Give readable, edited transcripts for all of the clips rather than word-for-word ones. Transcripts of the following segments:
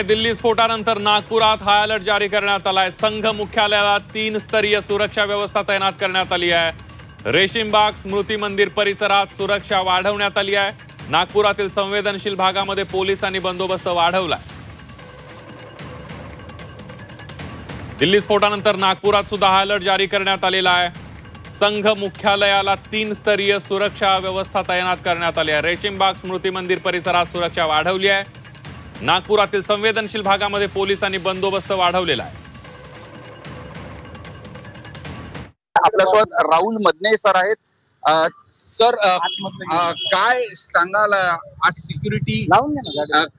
दिल्ली स्फोटानंतर नागपुरात high alert जारी करण्यात आलाय। संघ मुख्यालयाला 3 स्तरीय सुरक्षा व्यवस्था तैनात करण्यात आली आहे। रेशीमबाग स्मृती मंदिर परिसरात सुरक्षा वाढवण्यात आली आहे। नागपुरातील संवेदनशील भागामध्ये पोलिसांनी बंदोबस्त वाढवलाय। दिल्ली स्फोटानंतर नागपुरात सुद्धा हाय अलर्ट जारी करण्यात आलेला आहे। संघ मुख्यालयाला 3 स्तरीय सुरक्षा व्यवस्था तैनात करण्यात आली आहे। रेशीमबाग स्मृती मंदिर परिसरात सुरक्षा वाढवली आहे। नागपुरातील संवेदनशील भागामध्ये पोलिसांनी बंदोबस्त वाढवलेला आहे। आपल्यासोबत राहुल मदने सर आहेत। सर काय सांगाल, आज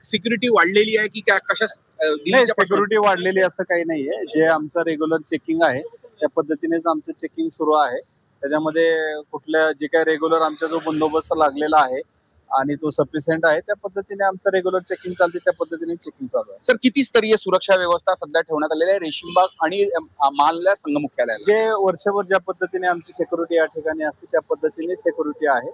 सिक्युरिटी वाढलेली आहे की काय? कशा सिक्युरिटी वाढलेली असं काही नाहीये। जे आमचं रेग्युलर चेकिंग आहे त्या पद्धतीनेच आमचं चेकिंग सुरू आहे। त्याच्यामध्ये कुठल्या जे काही रेग्युलर आमचा जो बंदोबस्त लागलेला आहे आणि तो सफिशियंट आहे त्या पद्धतीने आमचं रेग्युलर चेकिंग चालते, त्या पद्धतीने चेकिंग चालू आहे। सर, किती स्तरीय सुरक्षा व्यवस्था सध्या ठेवण्यात आलेली आहे रेशीमबाग आणि मानल्या संघ मुख्यालयाला? जे वर्षभर ज्या पद्धतीने आमची सिक्युरिटी या ठिकाणी असते त्या पद्धतीने सिक्युरिटी आहे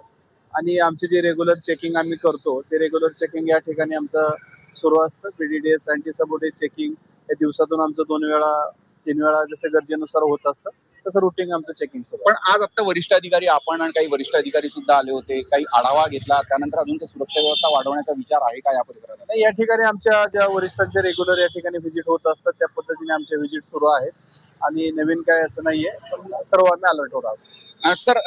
आणि आमची जे रेग्युलर चेकिंग आम्ही करतो ते रेग्युलर चेकिंग या ठिकाणी आमचं सुरू असतं। पीडीडीएस अँटी सबोटेज चेकिंग हे दिवसातून आमचं 2 वेळा 3 वेळा जसे गरजेनुसार होत असतं तसं रुटीन आमचं चेकिंग सुरू। पण आज आता वरिष्ठ अधिकारी आपण आणि काही वरिष्ठ अधिकारी सुद्धा आले होते, काही आढावा घेतला, त्यानंतर अजून काही सुरक्षा व्यवस्था वाढवण्याचा विचार आहे का या परिसरात? या ठिकाणी आमच्या ज्या वरिष्ठांचे रेग्युलर या ठिकाणी व्हिजिट होत असतात त्या पद्धतीने आमचे व्हिजिट सुरू आहेत आणि नवीन काय असं नाहीये, पण सर्व आम्ही अलर्ट होत आहोत। सर,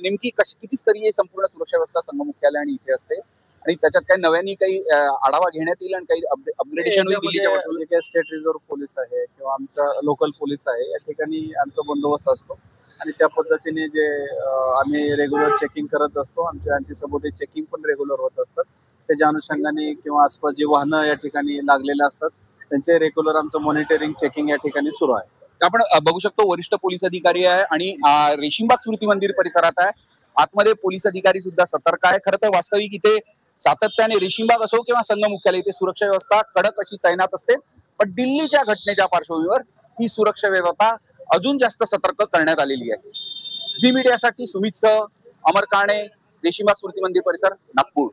नेमकी किती स्तरीय संपूर्ण सुरक्षा व्यवस्था संघ मुख्यालय आणि इथे असते आणि त्याच्यात काही नव्याने काही आढावा घेण्यात येईल आणि काही अपग्रेडेशन होईल? दिल्लीच्या काही स्टेट रिझर्व्ह पोलीस आहे किंवा आमचा लोकल पोलीस आहे या ठिकाणी आमचा बंदोबस्त असतो आणि त्या पद्धतीने जे आम्ही रेग्युलर चेकिंग करत असतो। आमचे अँटी सबोटेज चेकिंग पण रेग्युलर होत असतात। त्याच्या अनुषंगाने किंवा आसपास जे वाहनं या ठिकाणी लागलेले असतात त्यांचे रेग्युलर आमचं मॉनिटरिंग चेकिंग या ठिकाणी सुरू आहे। आपण बघू शकतो वरिष्ठ पोलीस अधिकारी आहे आणि रेशीमबाग स्मृती मंदिर परिसरात आहे। आतमध्ये पोलीस अधिकारी सुद्धा सतर्क आहे। खरं तर वास्तविक इथे सातत्याने रेशीमबाग असो किंवा संघ मुख्यालय इथे सुरक्षा व्यवस्था कडक अशी तैनात असते, पण दिल्लीच्या घटनेच्या पार्श्वभूमीवर ही सुरक्षा व्यवस्था अजून जास्त सतर्क करण्यात आलेली आहे। झी मीडियासाठी सुमित सह, अमर काणे, रेशीमबाग स्मृती मंदिर परिसर, नागपूर।